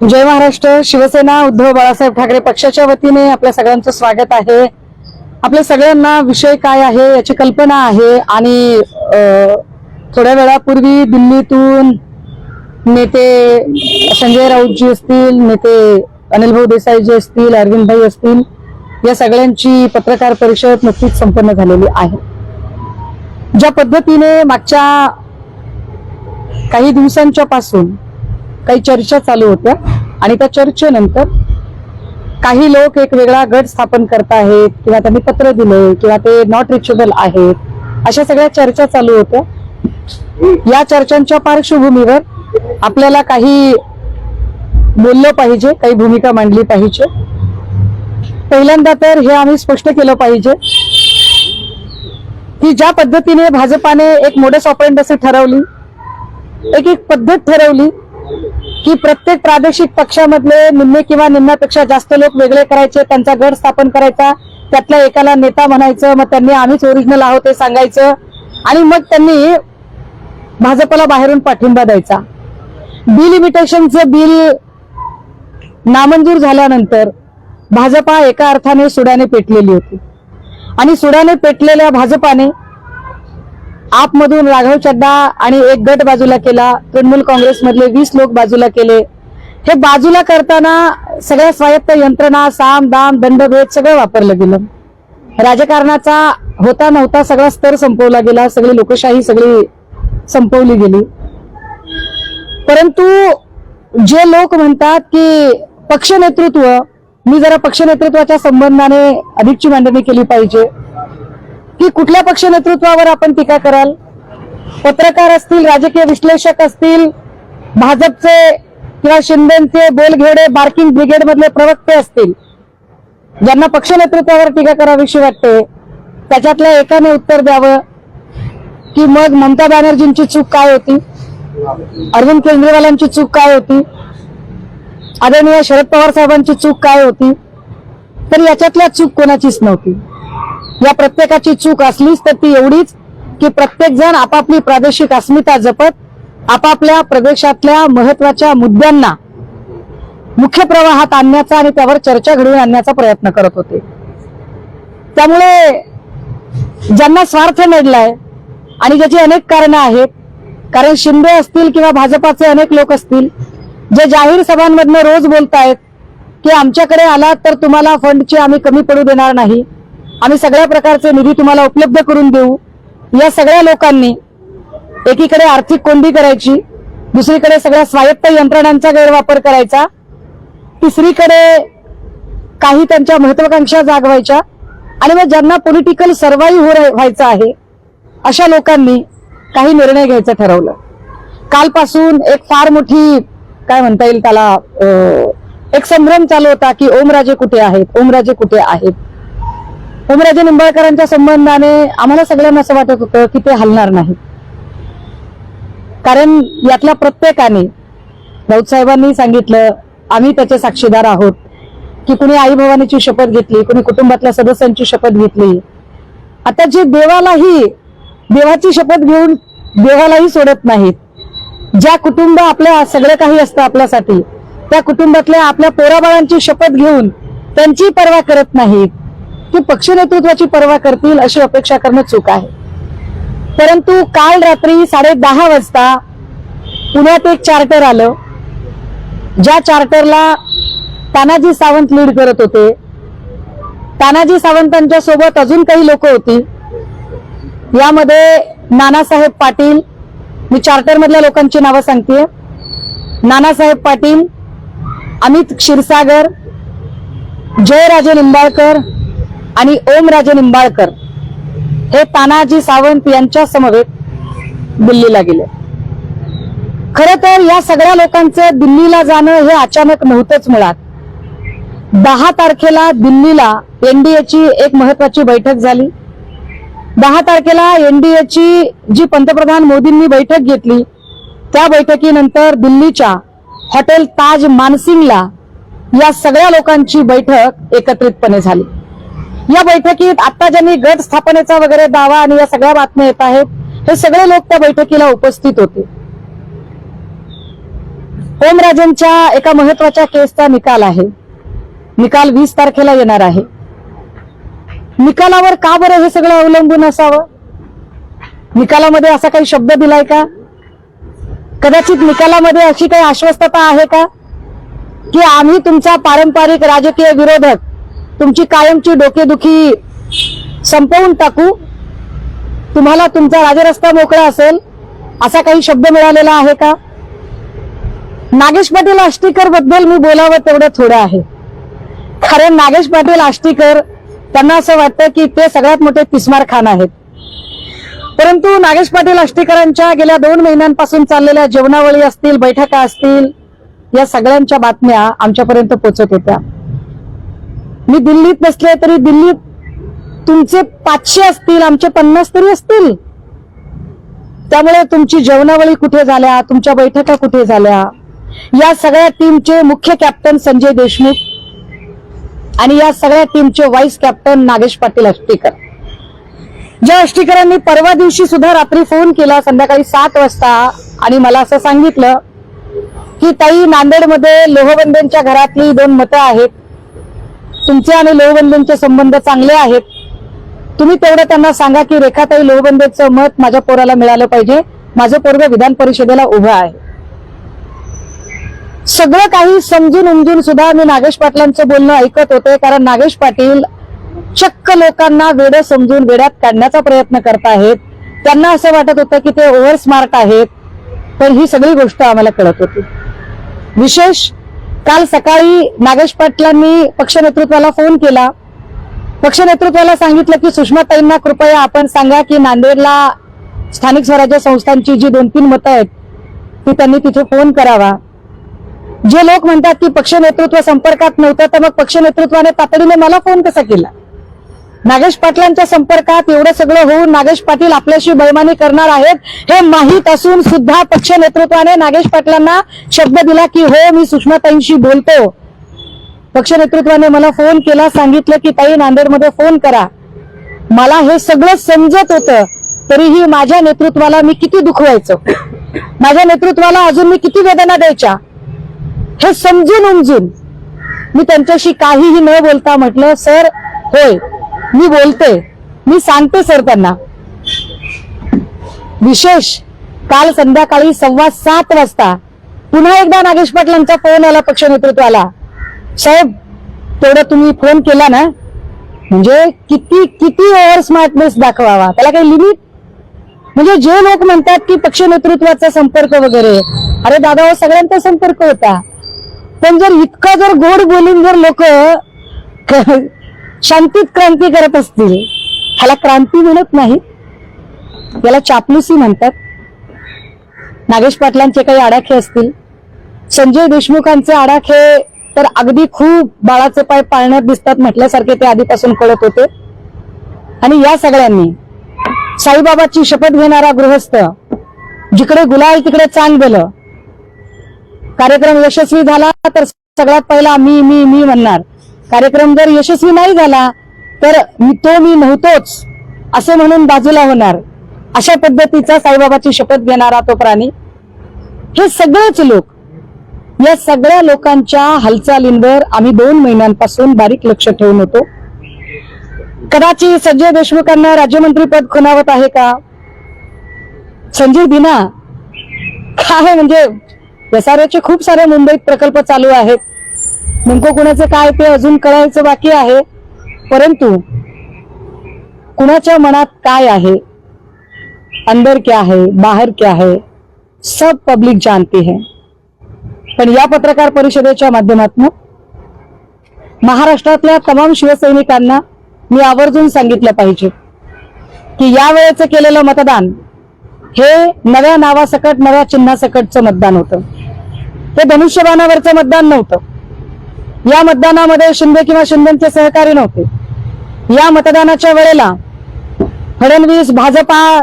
जय महाराष्ट्र. शिवसेना उद्धव बाळासाहेब ठाकरे पक्षाच्या वतीने आपल्या सगळ्यांचं स्वागत आहे. आपल्या सगळ्यांना विषय काय आहे याची कल्पना आहे आणि थोड्या वेळापूर्वी दिल्लीतून नेते संजय राऊतजी असतील, नेते अनिल भाऊ देसाईजी असतील, अरविंद भाई असतील, या सगळ्यांची पत्रकार परिषद नुकतीच संपन्न झालेली आहे. ज्या पद्धतीने मागच्या काही दिवसांच्या पासून काही चर्चा चालू होत्या आणि त्या चर्चेनंतर काही लोक एक वेगळा गट स्थापन करत आहेत किंवा त्यांनी पत्र दिले किंवा ते नॉट रिचेबल आहेत, अशा सगळ्या चर्चा चालू होत्या. या चर्चांच्या पार्श्वभूमीवर आपल्याला काही बोललं पाहिजे, काही भूमिका मांडली पाहिजे. पहिल्यांदा तर हे आम्ही स्पष्ट केलं पाहिजे की ज्या पद्धतीने भाजपाने एक मोडस ऑपरेंडसी ठरवली, एक पद्धत ठरवली की प्रत्येक प्रादेशिक पक्षामधले निम्मे किंवा निम्म्यापेक्षा जास्त लोक वेगळे करायचे, त्यांचा गट स्थापन करायचा, त्यातल्या एकाला नेता म्हणायचं, मग त्यांनी आम्हीच ओरिजिनल आहोत हे सांगायचं आणि मग त्यांनी भाजपला बाहेरून पाठिंबा द्यायचा. डिलिमिटेशनचं बिल नामंजूर झाल्यानंतर भाजपा एका अर्थाने सुडाने पेटलेली होती आणि सुडाने पेटलेल्या भाजपाने आपमधून राघव चड्डा आणि एक गट बाजूला केला, तृणमूल काँग्रेसमधले 20 लोक बाजूला केले. हे बाजूला करताना सगळ्या स्वायत्त यंत्रणा, साम दाम दंडभेद सगळं वापरलं गेलं. राजकारणाचा होता नव्हता सगळा स्तर संपवला गेला, सगळी लोकशाही सगळी संपवली गेली. परंतु जे लोक म्हणतात की पक्ष नेतृत्व, मी जरा पक्ष नेतृत्वाच्या संबंधाने अधिकची मांडणी केली पाहिजे की कुठल्या पक्ष नेतृत्वावर आपण टीका कराल. पत्रकार असतील, राजकीय विश्लेषक असतील, भाजपचे किंवा शिंदेचे बोलघेडे बार्किंग ब्रिगेड मधले प्रवक्ते असतील, ज्यांना पक्ष नेतृत्वावर टीका करावीशी वाटते, त्याच्यातल्या एकाने उत्तर द्यावं की मग ममता बॅनर्जींची चूक काय होती, अरविंद केजरीवालांची चूक काय होती, आदरणीय शरद पवार साहेबांची चूक काय होती. तर याच्यातल्या चूक कोणाचीच नव्हती. या प्रत्येकाची चूक असलीच तर ती एवढीच की प्रत्येक जण आपापली प्रादेशिक अस्मिता जपत आपापल्या प्रदेशातल्या महत्वाच्या मुद्द्यांना मुख्य प्रवाहात आणण्याचा आणि त्यावर चर्चा घडवून आणण्याचा प्रयत्न करत होते. त्यामुळे ज्यांना स्वार्थ नडलाय आणि ज्याची अनेक कारणं आहेत, कारण शिंदे असतील किंवा भाजपाचे अनेक लोक असतील जे जाहीर सभांमधनं रोज बोलतायत की आमच्याकडे आलात तर तुम्हाला फंडची आम्ही कमी पडू देणार नाही, आम्ही सगळ्या प्रकारचे निधी तुम्हाला उपलब्ध करून देऊ. या सगळ्या लोकांनी एकीकडे आर्थिक कोंडी करायची, दुसरीकडे सगळ्या स्वायत्त यंत्रणांचा गैरवापर करायचा, तिसरीकडे काही त्यांच्या महत्वाकांक्षा जागवायच्या आणि मग ज्यांना पॉलिटिकल सर्व्हाइव्ह व्हायचं आहे अशा लोकांनी काही निर्णय घ्यायचं ठरवलं. कालपासून एक फार मोठी काय म्हणता येईल त्याला एक संभ्रम चालू होता की ओमराजे कुठे आहेत, ओमराजे कुठे आहेत. ओमराजे निंबाळकरांच्या संबंधाने आम्हाला सगळ्यांना असं वाटत होतं की ते हलणार नाही, कारण यातल्या प्रत्येकाने, राऊत साहेबांनी सांगितलं, आम्ही त्याचे साक्षीदार आहोत की कुणी आई भवानीची शपथ घेतली, कुणी कुटुंबातल्या सदस्यांची शपथ घेतली. आता जे देवाची शपथ घेऊन देवालाही सोडत नाहीत, ज्या कुटुंब आपल्या सगळं काही असतं आपल्यासाठी, त्या कुटुंबातल्या आपल्या पोराबाळांची शपथ घेऊन त्यांची पर्वा करत नाहीत, की पक्ष नेतृत्वाची पर्वा करतील अशी अपेक्षा करणं चूक आहे. परंतु काल रात्री 10:30 वाजता पुण्यात एक चार्टर आलं, ज्या चार्टरला तानाजी सावंत लीड करत होते. तानाजी सावंतांच्या सोबत अजून काही लोक होती. यामध्ये नानासाहेब पाटील, मी चार्टर मधल्या लोकांची नावं सांगतेय, नानासाहेब पाटील, अमित क्षीरसागर, जयराजे निंबाळकर आणि ओमराजे निंबाळकर हे तानाजी सावंत यांच्या समवेत दिल्लीला गेले. खरं तर या सगळ्या लोकांचं दिल्लीला जाणं हे अचानक नव्हतंच. मुळात 10 तारखेला दिल्लीला एनडीएची एक महत्वाची बैठक झाली. 10 तारखेला एनडीएची जी पंतप्रधान मोदींनी बैठक घेतली, त्या बैठकीनंतर दिल्लीच्या हॉटेल ताज मानसिंगला या सगळ्या लोकांची बैठक एकत्रितपणे झाली. या बैठकीत आता ज्यांनी गट स्थापनेचा वगैरे दावा आणि या सगळ्या बातम्या येत आहेत, हे सगळे लोक त्या बैठकीला उपस्थित होते. ओमराजेंच्या एका महत्वाच्या केसचा निकाल आहे. निकाल 20 तारखेला येणार आहे. निकालावर का बरं हे सगळं अवलंबून असावं? निकालामध्ये असा काही शब्द दिलाय का? कदाचित निकालामध्ये अशी काही आश्वस्तता आहे का की आम्ही तुमचा पारंपरिक राजकीय विरोधक, तुमची कायमची डोकेदुखी संपवून टाकू, तुम्हाला तुमचा राजरस्ता मोकळा असेल, असा काही शब्द मिळालेला आहे का? नागेश पाटील आष्टीकर बद्दल मी बोलावं तेवढं थोडं आहे. कारण नागेश पाटील आष्टीकर त्यांना असं वाटतं की ते सगळ्यात मोठे तिस्मार खान आहेत. परंतु नागेश पाटील आष्टीकरांच्या गेल्या 2 महिन्यांपासून चाललेल्या जेवणावळी असतील, बैठका असतील, या सगळ्यांच्या बातम्या आमच्यापर्यंत पोहोचत होत्या. मी दिल्लीत नसले तरी दिल्लीत तुमचे 500 असतील, आमचे 50 तरी असतील. त्यामुळे तुमची जेवणावळी कुठे झाल्या, तुमच्या बैठका कुठे झाल्या, या सगळ्या टीमचे मुख्य कॅप्टन संजय देशमुख आणि या सगळ्या टीमचे व्हाईस कॅप्टन नागेश पाटील आष्टीकर. ज्या आष्टीकरांनी परवा दिवशी सुद्धा रात्री फोन केला संध्याकाळी 7 वाजता आणि मला असं सांगितलं की ताई, नांदेडमध्ये लोहबंदेंच्या घरातली 2 मतं आहेत, तुमचे आणि लोहबंदेंचे संबंध चांगले आहेत, तुम्ही तेवढं त्यांना सांगा की रेखाताई लोहबंदेचं मत माझ्या पोराला मिळालं पाहिजे, माझं पोरगं विधान परिषदेला उभं आहे. सगळं काही समजून उमजून सुद्धा मी नागेश पाटलांचं बोलणं ऐकत होते. कारण नागेश पाटील चक्क लोकांना वेडं समजून वेड्यात काढण्याचा प्रयत्न करतायत. त्यांना असं वाटत होतं की ते ओव्हर स्मार्ट आहेत, पण ही सगळी गोष्ट आम्हाला कळत होती. विशेष काल सकाळी नागेश पाटलांनी पक्ष नेतृत्वाला फोन केला. पक्ष नेतृत्वाला सांगितलं की सुषमाताईंना कृपया आपण सांगा की नांदेडला स्थानिक स्वराज्य संस्थांची जी 2-3 मतं आहेत ती त्यांनी तिथे फोन करावा. जे लोक म्हणतात की पक्ष नेतृत्व संपर्कात नव्हतं, तर मग पक्ष नेतृत्वाने तातडीने मला फोन कसा केला? नागेश पाटलांच्या संपर्कात एवढं सगळं होऊन नागेश पाटील आपल्याशी बेईमानी करणार आहेत हे माहीत असून सुद्धा पक्ष नेतृत्वाने नागेश पाटलांना शब्द दिला की हो, मी सुषमाताईंशी बोलतो. पक्ष नेतृत्वाने मला फोन केला, सांगितलं की ताई नांदेडमध्ये फोन करा. मला हे सगळं समजत होतं, तरीही माझ्या नेतृत्वाला मी किती दुखवायचं, माझ्या नेतृत्वाला अजून मी किती वेदना द्यायच्या, हे समजून उमजून मी त्यांच्याशी काहीही न बोलता म्हटलं, सर होय मी बोलते, मी सांगते सर त्यांना. विशेष काल संध्याकाळी 7:15 वाजता पुन्हा एकदा नागेश पाटलांचा फोन आला पक्ष नेतृत्वाला. साहेब, तेवढं तुम्ही फोन केला ना, म्हणजे किती किती ओव्हर स्मार्टनेस दाखवावा, त्याला काही लिमिट? म्हणजे जे लोक म्हणतात की पक्ष नेतृत्वाचा संपर्क वगैरे, अरे दादा, सगळ्यांचा संपर्क होता. पण जर इतका जर गोड बोलून जर लोक शांतीत क्रांती करत असतील, ह्याला क्रांती म्हणत नाही, याला चापलुसी म्हणतात. नागेश पाटलांचे काही आडाखे असतील, संजय देशमुखांचे आडाखे तर अगदी खूप बाळाचे पाय पाळण्यात दिसतात म्हटल्यासारखे ते आधीपासून कळत होते. आणि या सगळ्यांनी साईबाबाची शपथ घेणारा गृहस्थ, जिकडे गुलाल तिकडे चांग दिलं, कार्यक्रम यशस्वी झाला तर सगळ्यात पहिला मी मी मी म्हणणार, कार्यक्रम जर यशस्वी नाही झाला तर मी नव्हतोच असे म्हणून बाजूला होणार, अशा पद्धतीचा साईबाबाची शपथ घेणारा तो प्राणी. हे सगळेच लोक, या सगळ्या लोकांच्या हालचालींवर आम्ही 2 महिन्यांपासून बारीक लक्ष ठेवून होतो. कदाचित संजय देशमुखांना राज्यमंत्री पद खुणावत आहे का? संजीव दिना काय, म्हणजे SROचे खूप सारे मुंबईत प्रकल्प चालू आहेत, नेमकं कुणाचं काय ते अजून कळायचं बाकी आहे. परंतु कुणाच्या मनात काय आहे, अंदर क्या है बाहर क्या है, सब पब्लिक जानती है. पण या पत्रकार परिषदेच्या माध्यमातून महाराष्ट्रातल्या तमाम शिवसैनिकांना मी आवर्जून सांगितलं पाहिजे की यावेळेचं केलेलं मतदान हे नव्या नावासकट, नव्या चिन्हासकटचं मतदान होतं. ते धनुष्यबाणावरचं मतदान नव्हतं. या मतदानामध्ये शिंदे किंवा शिंदेचे सहकारी नव्हते. या मतदानाच्या वेळेला फडणवीस, भाजपा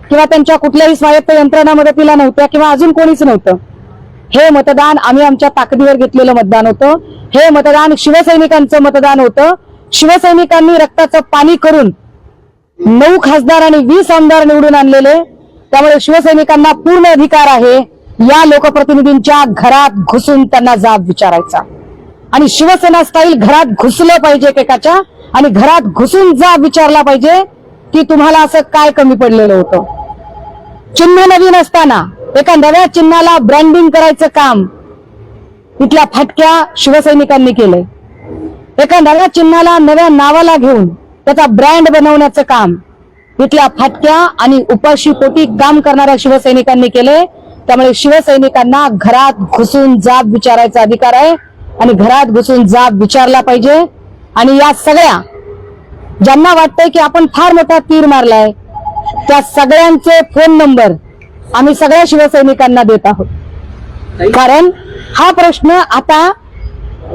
किंवा त्यांच्या कुठल्याही स्वायत्त यंत्रणा मदतीला नव्हत्या किंवा अजून कोणीच नव्हतं. हे मतदान आम्ही आमच्या ताकदीवर घेतलेलं मतदान होतं. हे मतदान शिवसैनिकांचं मतदान होतं. शिवसैनिकांनी रक्ताचं पाणी करून 9 खासदार आणि 20 आमदार निवडून आणलेले. त्यामुळे शिवसैनिकांना पूर्ण अधिकार आहे या लोकप्रतिनिधींच्या घरात घुसून त्यांना जाब विचारायचा आणि शिवसेना स्टाईल घरात घुसलं पाहिजे एकेकाच्या आणि घरात घुसून जाब विचारला पाहिजे की तुम्हाला असं काय कमी पडलेलं होतं. चिन्ह नवीन असताना एका नव्या चिन्हाला ब्रँडिंग करायचं काम इथल्या फाटक्या शिवसैनिकांनी केलंय. एका नव्या चिन्हाला नव्या नावाला घेऊन त्याचा ब्रँड बनवण्याचं काम इथल्या फाटक्या आणि उपाशी पोटी काम करणाऱ्या शिवसैनिकांनी केले. त्यामुळे शिवसैनिकांना घरात घुसून जाब विचारायचा अधिकार आहे आणि घरात घुसून जाब विचारला पाहिजे. आणि या सगळ्या ज्यांना वाटतंय की आपण फार मोठा तीर मारलाय त्या सगळ्यांचे फोन नंबर आम्ही सगळ्या शिवसैनिकांना देत आहोत. कारण हा प्रश्न आता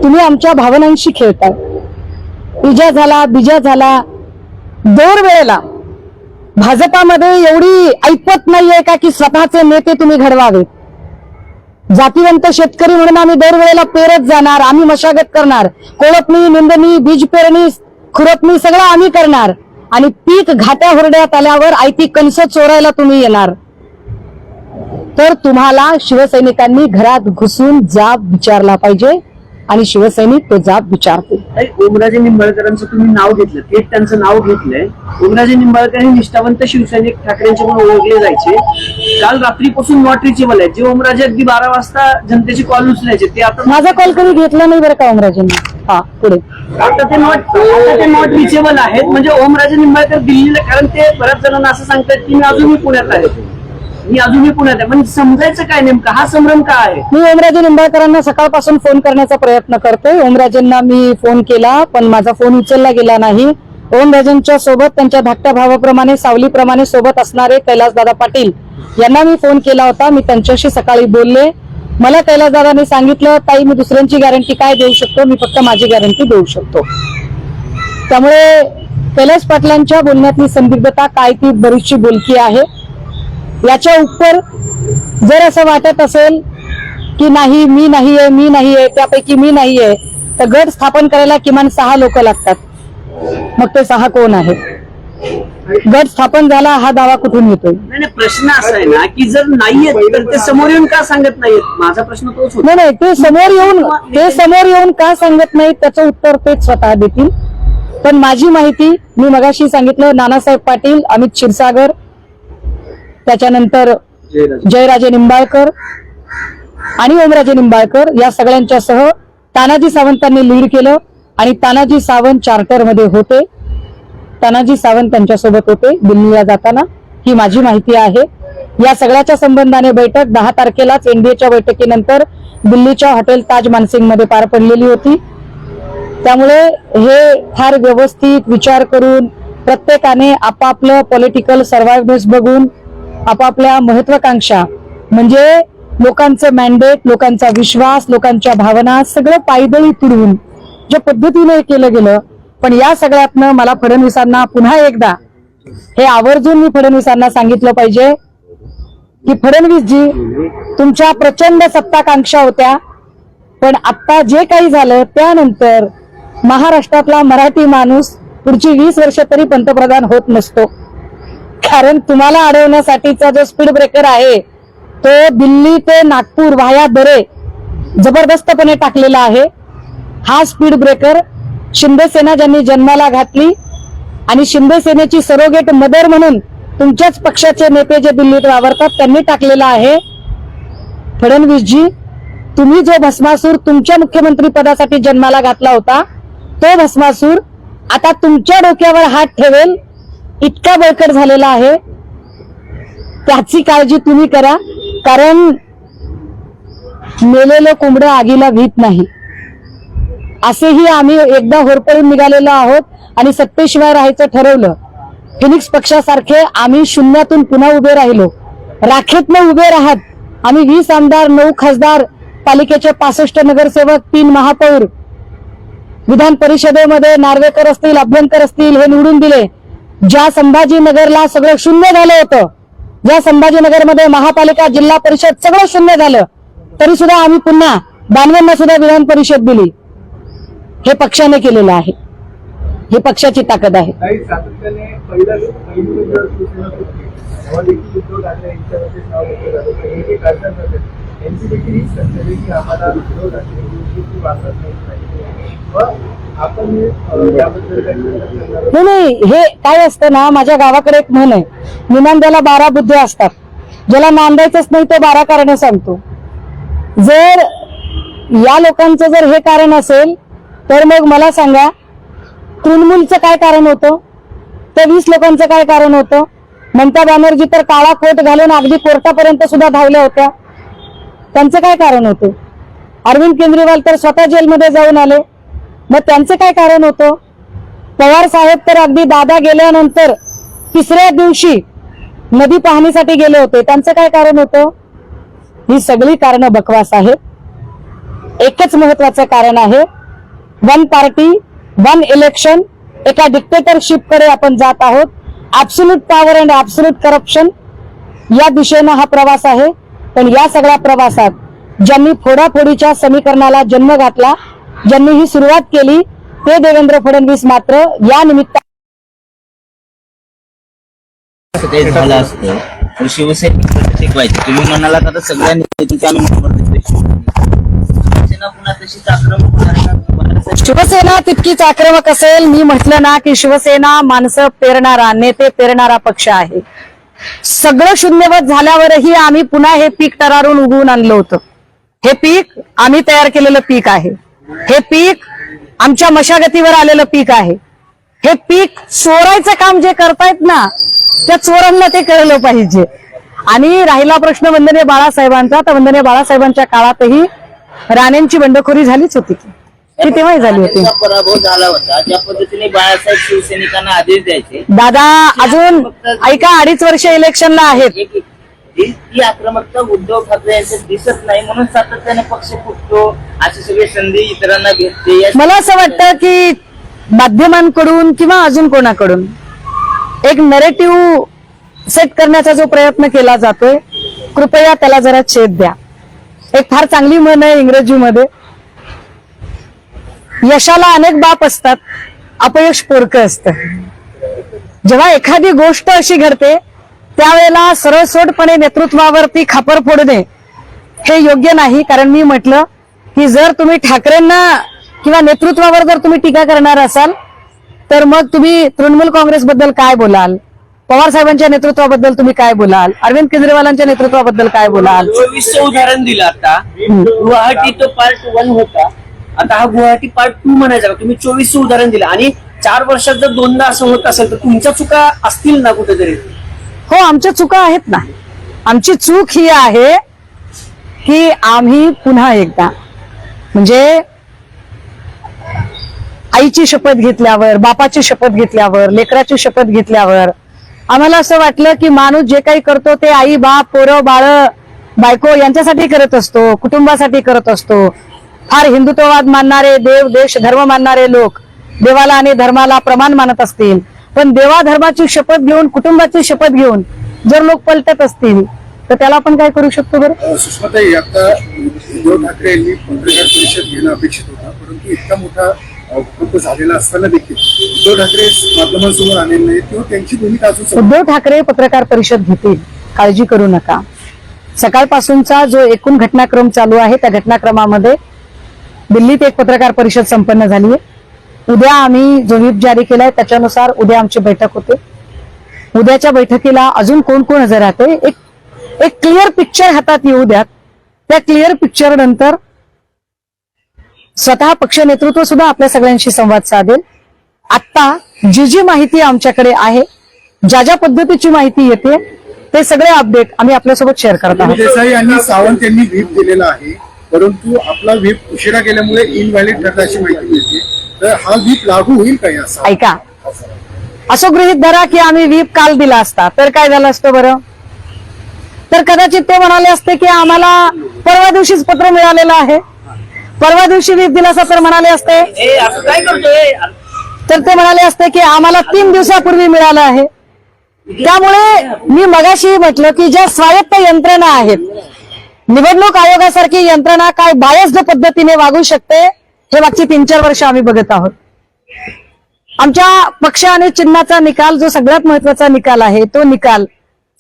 तुम्ही आमच्या भावनांशी खेळताय. इजा झाला बिजा झाला दर वेळेला भाजपामध्ये एवढी ऐपत नाहीये का की स्वतःचे नेते तुम्ही घडवावे. जातीवंत शेतकरी म्हणून आम्ही दरवेळेला पेरत जाणार, आम्ही मशागत करणार, कोळपणी निंदणी बीज पेरणी खुरपणी सगळं आम्ही करणार आणि पीक घाट्या हुरड्यात आल्यावर आयती कणसं चोरायला तुम्ही येणार. तर तुम्हाला शिवसैनिकांनी घरात घुसून जाब विचारला पाहिजे आणि शिवसैनिक तो जाब विचारतील. ओमराजे निंबाळकरांचं तुम्ही नाव घेतलं, थेट त्यांचं नाव घेतलंय. ओमराजे निंबाळकर हे निष्ठावंत शिवसैनिक ठाकरेंचे म्हणून ओळखले जायचे. काल रात्रीपासून नॉट रिचेबल आहे. जे ओमराजे अगदी 12 वाजता जनतेची कॉल उचलायचे ते आता माझा कॉल कधी घेतला नाही बरं का ओमराजेंनी. हा पुढे आता ते नॉट रिचेबल आहेत. म्हणजे ओमराजे निंबाळकर दिल्लीला, कारण ते बऱ्याच जणांना असं सांगतात की मी अजूनही पुण्यात आहे, मी अजूनही पुण्यात आहे. म्हणजे समजायचं काय नेमकं, हा संभ्रम काय आहे? मी ओमराजे निंबाळकरांना सकाळपासून फोन करण्याचा प्रयत्न करतोय. ओमराजेंना मी फोन केला पण माझा फोन उचलला गेला नाही. ओमराजेंच्या सोबत त्यांच्या धाकट्या भावाप्रमाणे सावलीप्रमाणे सोबत असणारे कैलासदादा पाटील यांना मी फोन केला होता. मी त्यांच्याशी सकाळी बोलले. मला कैलासदादांनी सांगितलं ताई मी दुसऱ्यांची गॅरंटी काय देऊ शकतो, मी फक्त माझी गॅरंटी देऊ शकतो. त्यामुळे कैलास पाटलांच्या बोलण्यातली संदिग्धता काय ती बरीचशी बोलकी आहे. याच्या उपर जर असं वाटत असेल की नाही मी नाहीये त्यापैकी मी नाहीये तर गट स्थापन करायला किमान 6 लोक लागतात. मग ते 6 कोण आहेत? गट स्थापन झाला हा दावा कुठून येतोय? नाही, प्रश्न असा आहे ना की जर नाहीये तर ते समोर येऊन का सांगत नाहीयेत? माझा प्रश्न तोच होता. नाही ते समोर येऊन का सांगत नाहीत त्याचं उत्तर तेच स्वतः देतील. पण माझी माहिती मी मगाशी सांगितलं, नानासाहेब पाटील, अमित क्षीरसागर, त्याच्यानंतर जयराजे निंबाळकर आणि ओमराजे निंबाळकर या सगळ्यांच्या सह तानाजी सावंतांनी लीड केलं आणि तानाजी सावंत चार्टरमध्ये होते. तानाजी सावंत त्यांच्यासोबत होते दिल्लीला जाताना, ही माझी माहिती आहे. या सगळ्याच्या संबंधाने बैठक 10 तारखेलाच एनडीएच्या बैठकीनंतर दिल्लीच्या हॉटेल ताज मानसिंग मध्ये पार पडलेली होती. त्यामुळे हे फार व्यवस्थित विचार करून प्रत्येकाने आपापलं पॉलिटिकल सर्व्हायव्हनेस बघून आपापल्या महत्वाकांक्षा म्हणजे लोकांचं मॅन्डेट, लोकांचा विश्वास, लोकांच्या भावना सगळं पायदळी तुडवून ज्या पद्धतीने केलं गेलं. पण या सगळ्यातनं मला फडणवीसांना पुन्हा एकदा हे आवर्जून मी फडणवीसांना सांगितलं पाहिजे की फडणवीसजी तुमच्या प्रचंड सत्ताकांक्षा होत्या पण आता जे काही झालं त्यानंतर महाराष्ट्रातला मराठी माणूस पुढची 20 वर्ष तरी पंतप्रधान होत नसतो. कारण तुम्हाला अडवण्यासाठीचा जो स्पीड ब्रेकर आहे तो दिल्ली ते नागपूर व्हाया दरे जबरदस्तपणे टाकलेला आहे. हा स्पीड ब्रेकर शिंदे सेना ज्यांनी जन्माला घातली आणि शिंदे सेनेची सरोगेट मदर म्हणून तुमच्याच पक्षाचे नेते जे दिल्लीत वावरतात त्यांनी टाकलेला आहे. फडणवीसजी तुम्ही जो भस्मासूर तुमच्या मुख्यमंत्री पदासाठी जन्माला घातला होता तो भस्मासूर आता तुमच्या डोक्यावर हात ठेवेल इतका बळकट झालेला आहे. त्याची काळजी तुम्ही करा. कारण मेलेलं कोंबडं आगीला भीत नाही असेही आम्ही एकदा होरपळून निघालेलो आहोत आणि सत्तेशिवाय राहायचं ठरवलं. फिनिक्स पक्षासारखे आम्ही शून्यातून पुन्हा उभे राहिलो. राखेतनं उभे राहत आम्ही 20 आमदार, 9 खासदार, पालिकेचे 65 नगरसेवक, 3 महापौर, विधान परिषदेमध्ये नार्वेकर असतील, अभ्यंकर असतील हे निवडून दिले. ज्या संभाजीनगरला सगळं शून्य झालं होतं, ज्या संभाजीनगरमध्ये महापालिका, जिल्हा परिषद सगळं शून्य झालं तरी सुद्धा आम्ही पुन्हा 92 सुद्धा विधान परिषद दिली. हे पक्षाने केलेलं आहे. ही पक्षाची ताकद आहे. काही सातत्याने पहिली जेव्हा शिवसेना होती तेव्हा देखील उद्धव ठाकरे यांच्यावरती नाव घेतलं जातं. हे जे खासदार जातात त्यांची देखील हीच चर्चा आहे की आम्हाला उद्धव ठाकरे यांची वाटत नाही. मग आपण याबद्दल काय करणार? नाही, हे काय असतं ना, माझ्या गावाकडे एक म्हण आहे, निनांद्याला 12 बुद्ध्या असतात, ज्याला नांदायचंच नाही तो 12 कारण सांगतो. जर या लोकांचं जर हे कारण असेल तर मग मला सांगा, तृणमूलचं काय कारण होतं, त्या 20 लोकांचं काय कारण होतं? ममता बॅनर्जी तर काळा कोट घालून अगदी कोर्टापर्यंत सुद्धा धावल्या होत्या, त्यांचं काय कारण होतं? अरविंद केजरीवाल तर स्वतः जेलमध्ये जाऊन आले, मग त्यांचं काय कारण होतं? पवार साहेब तर अगदी दादा गेल्यानंतर 3ऱ्या दिवशी नदी पाहणीसाठी गेले होते, त्यांचं काय कारण होतं? ही सगळी कारणं बकवास आहेत. एकच महत्वाचं कारण आहे, 1 पार्टी 1 इलेक्शन. एका डिक्टेटरशिप कडे आपण जात आहोत. Absolute power and absolute corruption या दिशेनं हा प्रवास आहे. पण या सगळ्या प्रवासात ज्यांनी फोडाफोडीच्या समीकरणाला जन्म घातला, ज्यांनी ही सुरुवात केली, ते देवेंद्र फडणवीस मात्र या निमित्त ते झालं असतं तर शिवसेना टिकवायची. तुम्ही म्हणाला का सगळ्या नेत्यांच्या आम्ही नंबर देतोय. शिवसेना पुन्हा तशीच आक्रमक होणार का? शिवसेना तितकीच आक्रमक असेल. मी म्हटलं ना की शिवसेना माणसं पेरणारा, नेते पेरणारा पक्ष आहे. सगळं शून्यवत झाल्यावरही आम्ही पुन्हा हे पीक तरारून उगवून आणलं होतं. हे पीक आम्ही तयार केलेलं पीक आहे. हे पीक आमच्या मशागतीवर आलेलं पीक आहे. हे पीक चोरायचं काम जे करतायत ना, त्या चोरांना ते कळलं पाहिजे. आणि राहिला प्रश्न वंदनीय बाळासाहेबांचा, तर वंदनीय बाळासाहेबांच्या काळातही राणेंची बंडखोरी झालीच होती की तेव्हाही झाली होती. पराभव झाला होता, ज्या पद्धतीने बाळासाहेब शिवसैनिकांना आदेश द्यायचे. दादा अजून ऐका, 2.5 वर्ष इलेक्शनला आहेत. ती आक्रमकता उद्धव ठाकरे यांच्यात दिसत नाही, म्हणून सातत्याने पक्ष फुटतो. अशी सगळी संधी इतरांना भेटते. मला असं वाटतं की माध्यमांकडून किंवा अजून कोणाकडून एक नरेटिव्ह सेट करण्याचा जो प्रयत्न केला जातोय, कृपया त्याला जरा छेद द्या. एक फार चांगली म्हण आहे इंग्रजीमध्ये, यशाला अनेक बाप असतात, अपयश पोरकं असतं. जेव्हा एखादी गोष्ट अशी घडते त्यावेळेला सरळसोटपणे नेतृत्वावरती खापर फोडणे हे योग्य नाही. कारण मी म्हटलं की जर तुम्ही ठाकरेंना किंवा नेतृत्वावर जर तुम्ही टीका करणार असाल तर मग तुम्ही तृणमूल काँग्रेसबद्दल काय बोलाल, पवार साहेबांच्या नेतृत्वाबद्दल तुम्ही काय बोलाल, अरविंद केजरीवालांच्या नेतृत्वाबद्दल काय बोलाल? 24चं उदाहरण दिलं आता. गुवाहाटी तो पार्ट 1 होता, आता हा गुवाहाटी पार्ट 2 म्हणायचा. तुम्ही 24चं उदाहरण दिलं आणि 4 वर्षात जर 2दा असं होत असेल तर तुमच्या चुका असतील ना कुठेतरी? हो, आमच्या चुका आहेत ना. आमची चूक ही आहे की आम्ही पुन्हा एकदा म्हणजे आईची शपथ घेतल्यावर, बापाची शपथ घेतल्यावर, लेकराची शपथ घेतल्यावर आम्हाला असं वाटलं की माणूस जे काही करतो ते आई, बाप, पोरं, बाळ, बायको यांच्यासाठी करत असतो, कुटुंबासाठी करत असतो. फार हिंदुत्ववाद मानणारे, देव, देश, धर्म मानणारे लोक देवाला आणि धर्माला प्रमाण मानत असतील, पण देवा धर्माची शपथ घेऊन, कुटुंबाची शपथ घेऊन जर लोक पलटत असतील तर त्याला आपण काय करू शकतो? बरं सुषमाताई, आता उद्धव ठाकरे यांनी पत्रकार परिषद घेणं अपेक्षित होता, परंतु इतका मोठा भूकंप झालेला असताना देखील उद्धव ठाकरे माध्यमांसमोर आलेले नाही किंवा त्यांची भूमिका असू शकते. उद्धव ठाकरे पत्रकार परिषद घेतील, काळजी करू नका. सकाळपासूनचा जो एकूण घटनाक्रम चालू आहे त्या घटनाक्रमामध्ये दिल्लीत एक पत्रकार परिषद संपन्न झाली आहे. उद्या आम्ही जो व्हीप जारी केलाय त्याच्यानुसार उद्या आमची बैठक होते. उद्याच्या बैठकीला अजून कोण कोण हजर राहते एक क्लिअर पिक्चर हातात येऊ द्यात. त्या क्लिअर पिक्चर नंतर स्वतः पक्ष नेतृत्व सुद्धा आपल्या सगळ्यांशी संवाद साधेल. आता जी जी माहिती आमच्याकडे आहे, ज्या ज्या पद्धतीची माहिती येते, ते सगळे अपडेट आम्ही आपल्यासोबत शेअर करत आहोत. देसाई आणि सावंत यांनी व्हीप दिलेला आहे, परंतु आपला व्हीप उशिरा केल्यामुळे इनव्हॅलिड ठरला अशी माहिती मिळते. तर हा व्हीप लागू होईल का? याचा ऐका, असं गृहीत धरा की आम्ही व्हीप काल दिला असता तर काय झालं असतं बरं? तर कदाचित ते म्हणाले असते की आम्हाला परवा दिवशीच पत्र मिळालेलं आहे, परवा दिवशी व्हीप दिला असता तर म्हणाले असते. असं काय करतोय? तर ते म्हणाले असते की आम्हाला 3 दिवसापूर्वी मिळालं आहे. त्यामुळे मी मगाशी म्हटलं की ज्या स्वायत्त यंत्रणा आहेत, निवडणूक आयोगासारखी यंत्रणा काय बायस्ड पद्धतीने वागू शकते हे मागची 3-4 वर्ष आम्ही बघत आहोत. आमच्या पक्ष आणि चिन्हाचा निकाल जो सगळ्यात महत्वाचा निकाल आहे तो निकाल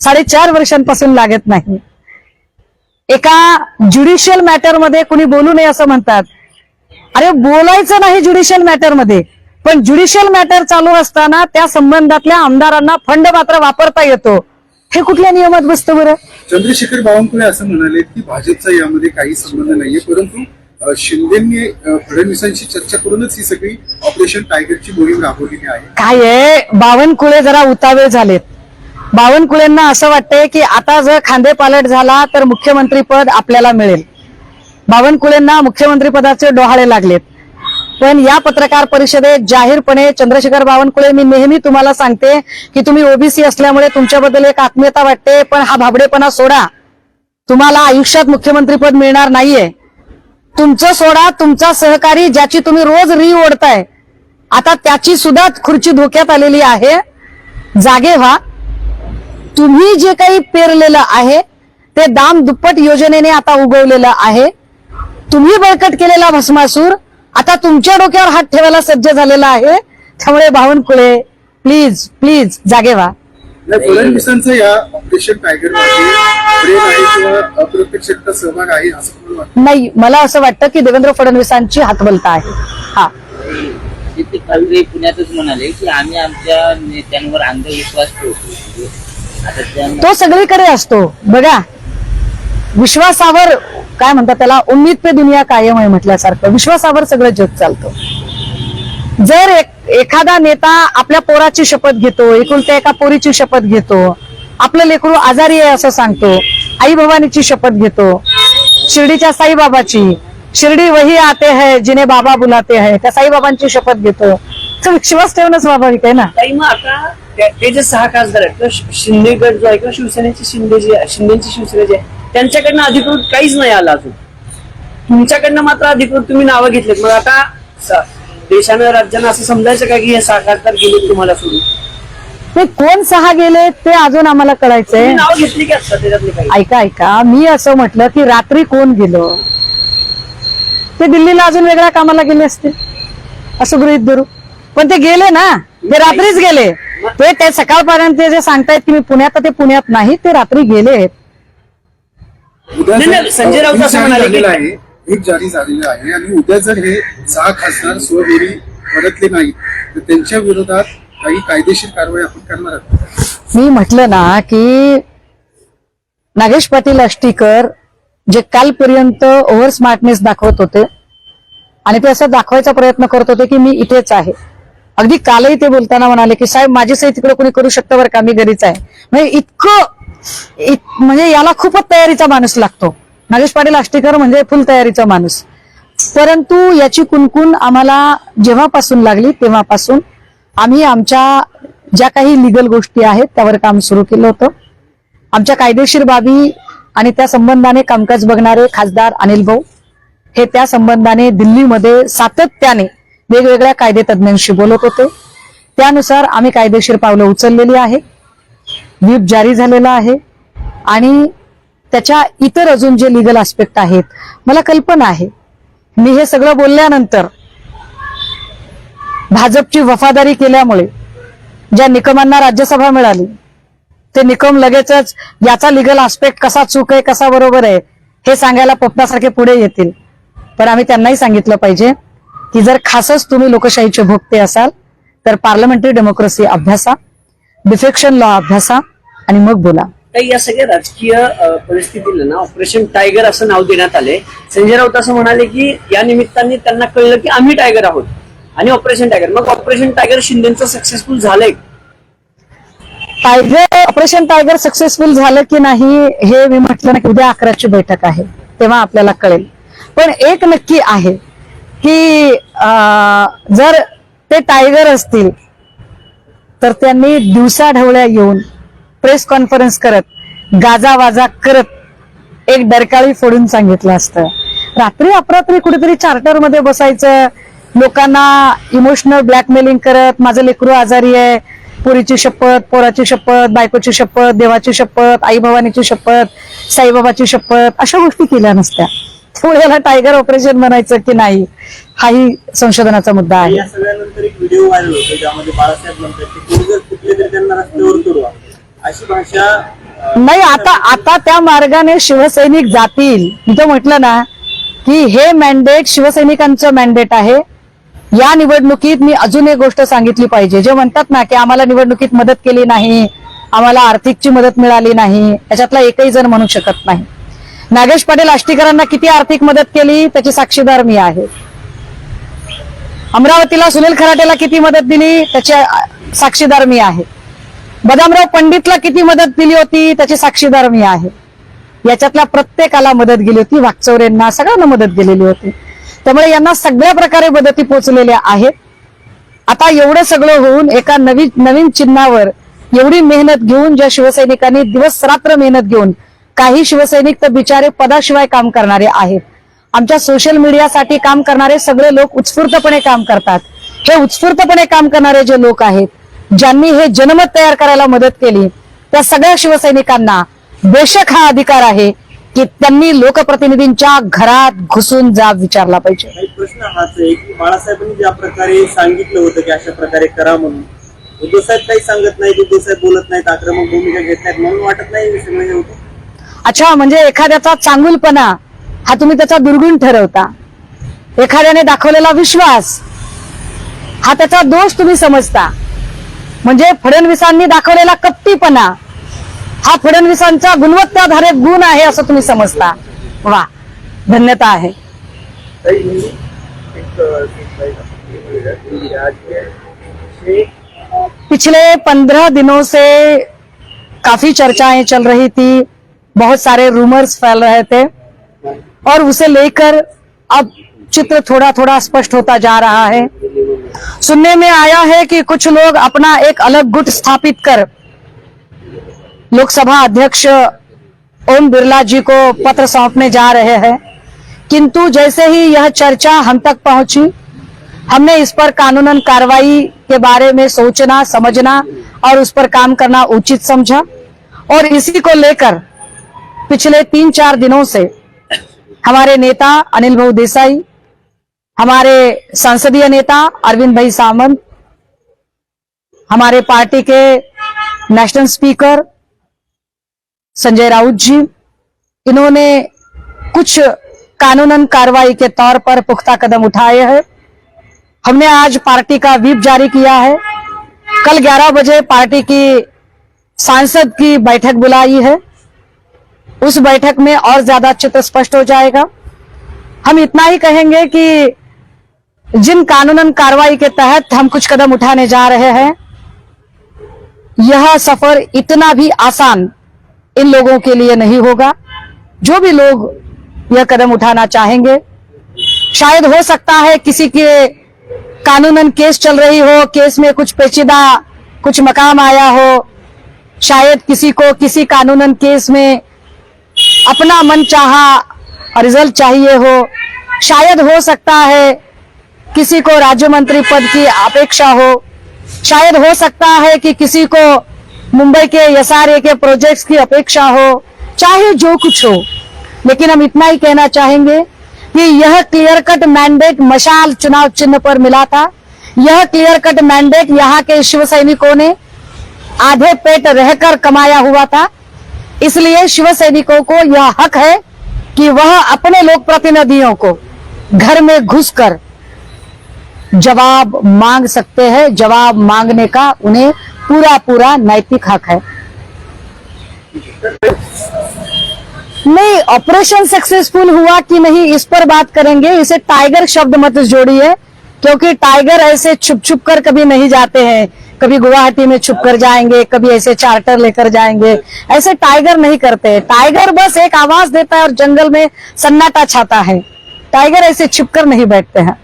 4.5 वर्षांपासून लागत नाही. एका ज्युडिशियल मॅटरमध्ये कुणी बोलू नये असं म्हणतात. अरे बोलायचं नाही ज्युडिशियल मॅटरमध्ये, पण ज्युडिशियल मॅटर चालू असताना त्या संबंधातल्या आमदारांना फंड मात्र वापरता येतो. हे कुठल्या नियमात बसतं बरं? चंद्रशेखर बावनकुळे असं म्हणाले की भाजपचा यामध्ये काही संबंध नाहीये, परंतु शिंदेंनी फडणवीसांशी चर्चा करूनच ही सगळी ऑपरेशन टायगरची मोहीम राबवलेली आहे. काय आहे, बावनकुळे जरा उतावे झालेत. बावनकुळेंना असं वाटतंय की आता जर खांदेपालट झाला तर मुख्यमंत्री पद आपल्याला मिळेल. बावनकुळेंना मुख्यमंत्री पदाचे डोहाळे लागलेत. पण या पत्रकार परिषदेत जाहीरपणे चंद्रशेखर बावनकुळे, मी नेहमी तुम्हाला सांगते की तुम्ही ओबीसी असल्यामुळे तुमच्याबद्दल एक आत्मीयता वाटते, पण हा भाबडेपणा सोडा. तुम्हाला आयुष्यात मुख्यमंत्री पद मिळणार नाहीये. तुमचं सोडा, तुमचा सहकारी ज्याची तुम्ही रोज री ओढताय, आता त्याची सुद्धा खुर्ची धोक्यात आलेली आहे. जागे व्हा. तुम्ही जे काही पेरलेलं आहे ते दाम दुप्पट योजनेने आता उगवलेलं आहे. तुम्ही बळकट केलेला भस्मासूर आता तुमच्या डोक्यावर हात ठेवायला सज्ज झालेला आहे. त्यामुळे बावनकुळे प्लीज प्लीज जागे व्हा. फडणवीसांचं या ऑपरेशन टायगर मध्ये प्रेम आहे किंवा अप्रत्यक्षरित्या सहभाग आहे असं तुम्हाला वाटतं? नाही, मला असं वाटतं की देवेंद्र फडणवीसांची हातबलता आहे. हा, ते काल पुण्यातच म्हणाले की आम्ही आमच्या नेत्यांवर अंधविश्वास ठेवतो. आता त्यांना तो सगळीकडे असतो बघा. विश्वासावर काय म्हणतात त्याला, उम्मीद पे दुनिया कायम आहे म्हटल्यासारखं विश्वासावर सगळं जग चालतं. जर एखादा नेता आपल्या पोराची शपथ घेतो, एकुलत्या एका पोरीची शपथ घेतो, आपलं लेकरू आजारी आहे असं सांगतो, आई भवानीची शपथ घेतो, शिर्डीच्या साईबाबाची, शिर्डी वही आते है जिने बाबा बुलाते है, त्या साईबाबांची शपथ घेतो, तर विश्वास ठेवणं स्वाभाविक आहे ना. ताई, मग आता ते जे 6 खासदार आहेत किंवा शिंदे गट जो आहे किंवा शिवसेनेची शिंदेची शिवसेना जे आहे त्यांच्याकडनं अधिकृत काहीच नाही आलं अजून. तुमच्याकडनं मात्र अधिकृत तुम्ही नावं घेतलेत. मग आता देशानं राज्यानं असं समजायचं का की हे 6 खासदार गेले तुम्हाला सोडून? ते कोण 6 गेले ते अजून आम्हाला कळायचंय. तुम्ही नाव घेतली की असतात त्याच्यातले काही? ऐका, मी असं म्हटलं की रात्री कोण गेलं, ते दिल्लीला अजून वेगळ्या कामाला गेले असते असं गृहीत धरू. पण ते गेले ना, ते रात्रीच गेले. ते सकाळपर्यंत जे सांगतायत की मी पुण्यात, ते पुण्यात नाही, ते रात्री गेले. उद्या नाही, संजय राऊत असं म्हणाले की आहे, एक जारी झालेलं आहे आणि उद्या जर हे 6 खासदार स्वघरी परतले नाही तर त्यांच्या विरोधात काही कायदेशीर कारवाई आपण करणार आहोत. मी म्हटलं ना की नागेश पाटील आष्टीकर जे कालपर्यंत ओव्हर स्मार्टनेस दाखवत होते आणि ते असं दाखवायचा प्रयत्न करत होते की मी इथेच आहे. अगदी कालही ते बोलताना म्हणाले की साहेब माझी सही तिकडे कोणी करू शकतं बरं का, मी घरीच आहे. म्हणजे म्हणजे याला खूपच तयारीचा माणूस लागतो. नागेश पाटील आष्टीकर म्हणजे फुल तयारीचा माणूस. परंतु याची कुणकुण आम्हाला जेव्हापासून लागली तेव्हापासून आम्ही आमच्या ज्या काही लिगल गोष्टी आहेत त्यावर काम सुरू केलं होतं. आमच्या कायदेशीर बाबी आणि त्या संबंधाने कामकाज बघणारे खासदार अनिल भाऊ हे त्या संबंधाने दिल्लीमध्ये सातत्याने वेगवेगळ्या कायदे तज्ञांशी बोलत होते. त्यानुसार आम्ही कायदेशीर पावलं उचललेली आहे. व्हीप जारी झालेला आहे आणि त्याच्या इतर अजून जे लिगल आस्पेक्ट आहेत मला कल्पना आहे. मी हे सगळं बोलल्यानंतर भाजपची वफादारी केल्यामुळे ज्या निकमांना राज्यसभा मिळाली ते निकम लगेचच याचा लिगल आस्पेक्ट कसा चूक आहे कसा बरोबर आहे हे सांगायला पप्पासारखे पुढे येतील. पण आम्ही त्यांनाही सांगितलं पाहिजे की जर खासच तुम्ही लोकशाहीचे भोगते असाल तर पार्लमेंटरी डेमोक्रेसी अभ्यासा, डिफेक्शन लॉ अभ्यासा आणि मग बोला. तर या सगळ्या राजकीय परिस्थितीला ना ऑपरेशन टायगर असं नाव देण्यात आले. संजय राऊत असं म्हणाले की या निमित्ताने त्यांना कळलं की आम्ही टायगर आहोत आणि ऑपरेशन टायगर. मग ऑपरेशन टायगर शिंदेचं सक्सेसफुल झालंय? ऑपरेशन टायगर सक्सेसफुल झालं की नाही हे मी म्हटलं ना की उद्या 11ची बैठक आहे तेव्हा आपल्याला कळेल. पण एक नक्की आहे की जर ते टायगर असतील तर त्यांनी दिवसाढवळ्या येऊन प्रेस कॉन्फरन्स करत गाजावाजा करत एक डरकाळी फोडून सांगितलं असतं. रात्री अपरात्री कुठेतरी चार्टरमध्ये बसायचं, लोकांना इमोशनल ब्लॅकमेलिंग करत माझं लेकरू आजारी आहे, पुरीची शपथ, पोराची शपथ, बायकोची शपथ, देवाची शपथ, आई भवानीची शपथ, साईबाबाची शपथ, अशा गोष्टी केल्या नसत्या. त्यामुळे याला टायगर ऑपरेशन म्हणायचं की नाही, हाही संशोधनाचा मुद्दा आहे. या सगळ्यानंतर एक व्हिडिओ व्हायरल होतो ज्यामध्ये बाळासाहेब म्हणतात की कोणी जर कुठले तरी त्यांना रस्त्यावर सोडवा, अशी भाषा नाही, आता त्या मार्गाने शिवसैनिक जातील. मी तर म्हटलं ना की हे मॅन्डेट शिवसैनिकांचं मॅन्डेट आहे. या निवडणुकीत मी अजून एक गोष्ट सांगितली पाहिजे. जे म्हणतात ना की आम्हाला निवडणुकीत मदत केली नाही, आम्हाला आर्थिकची मदत मिळाली नाही, याच्यातला एकही जण म्हणू शकत नाही. नागेश पाटील आष्टीकरांना किती आर्थिक मदत केली त्याची साक्षीदार मी आहे. अमरावतीला सुनील खराटेला किती मदत दिली त्याचे साक्षीदार मी आहे. बदामराव पंडितला किती मदत दिली होती त्याची साक्षीदार मी आहे. याच्यातल्या प्रत्येकाला मदत गेली होती, वाकचौरेंना सगळ्यांना मदत गेलेली होती. त्यामुळे यांना सगळ्या प्रकारे मदती पोहोचलेल्या आहेत. आता एवढं सगळं होऊन एका नवीन चिन्हावर एवढी मेहनत घेऊन ज्या शिवसैनिकांनी दिवस रात्र मेहनत घेऊन, काही शिवसैनिक तर बिचारे पदाशिवाय काम करणारे आहेत. आमच्या सोशल मीडियासाठी काम करणारे सगळे लोक उत्स्फूर्तपणे काम करतात. हे उत्स्फूर्तपणे काम करणारे जे लोक आहेत, ज्यांनी हे जनमत तयार करायला मदत केली, त्या सगळ्या शिवसैनिकांना बेशक हा अधिकार आहे की त्यांनी लोकप्रतिनिधींच्या घरात घुसून जाब विचारला पाहिजे. एक प्रश्न हाच आहे की बाळासाहेबांनी ज्या प्रकारे सांगितलं होतं की अशा प्रकारे करा म्हणून, उद्धव साहेब काही सांगत नाहीत, उद्धव साहेब बोलत नाहीत, आक्रमक भूमिका घेत नाहीत, म्हणून वाटत नाही हे सगळं हे होतं. अच्छा, म्हणजे एखाद्याचा चांगुलपणा हा तुम्ही त्याचा दुर्गुण ठरवता. एखाद्याने दाखवलेला विश्वास हा त्याचा दोष तुम्ही समजता. म्हणजे फडणवीसांनी दाखवलेला कपटीपणा हा फडणवीसांचा गुणवत्ताधारक गुण आहे असं तुम्ही समजता. वा, धन्यता आहे. पिछले 15 दिनों से काफी चर्चाएं चल रही थी, बहुत सारे रूमर्स फैल रहे थे और उसे लेकर अब चित्र थोड़ा थोड़ा स्पष्ट होता जा रहा है. सुनने में आया है कि कुछ लोग अपना एक अलग गुट स्थापित कर लोकसभा अध्यक्ष ओम बिरला जी को पत्र सौंपने जा रहे हैं. किंतु जैसे ही यह चर्चा हम तक पहुंची, हमने इस पर कानूनन कार्रवाई के बारे में सोचना, समझना और उस पर काम करना उचित समझा. और इसी को लेकर पिछले 3-4 दिनों से हमारे नेता अनिल भाऊ देसाई, हमारे संसदीय नेता अरविंद भाई सामंत, हमारे पार्टी के नेशनल स्पीकर संजय राउत जी, इन्होंने कुछ कानूनन कार्रवाई के तौर पर पुख्ता कदम उठाए हैं. हमने आज पार्टी का व्हिप जारी किया है. कल 11 बजे पार्टी की सांसद की बैठक बुलाई है. उस बैठक में और ज्यादा चित्र स्पष्ट हो जाएगा. हम इतना ही कहेंगे कि जिन कानूनन कार्रवाई के तहत हम कुछ कदम उठाने जा रहे हैं, यह सफर इतना भी आसान इन लोगों के लिए नहीं होगा. जो भी लोग यह कदम उठाना चाहेंगे, शायद हो सकता है किसी के कानूनन केस चल रही हो, केस में कुछ पेचीदा कुछ मकाम आया हो, शायद किसी को किसी कानूनन केस में अपना मन चाहा रिजल्ट चाहिए हो, शायद हो सकता है किसी को राज्य मंत्री पद की अपेक्षा हो, शायद हो सकता है कि किसी को मुंबई के एसआरए के प्रोजेक्ट्स की अपेक्षा हो, चाहे जो कुछ हो. लेकिन हम इतना ही कहना चाहेंगे कि यह क्लियर कट मैंडेट मशाल चुनाव चिन्ह पर मिला था. यह क्लियर कट मैंडेट यहाँ के शिव सैनिकों ने आधे पेट रहकर कमाया हुआ था. इसलिए शिव सैनिकों को यह हक है कि वह अपने लोक प्रतिनिधियों को घर में घुसकर जवाब मांग सकते हैं. जवाब मांगने का उन्हें पूरा पूरा नैतिक हक है. नहीं, ऑपरेशन सक्सेसफुल हुआ कि नहीं इस पर बात करेंगे. इसे टाइगर शब्द मत जोड़िए, क्योंकि टाइगर ऐसे छुप छुप कर कभी नहीं जाते हैं. कभी गुवाहाटी में छुप कर जाएंगे, कभी ऐसे चार्टर लेकर जाएंगे. ऐसे टाइगर नहीं करते. टाइगर बस एक आवाज देता है और जंगल में सन्नाटा छाता है. टाइगर ऐसे छिपकर नहीं बैठते हैं.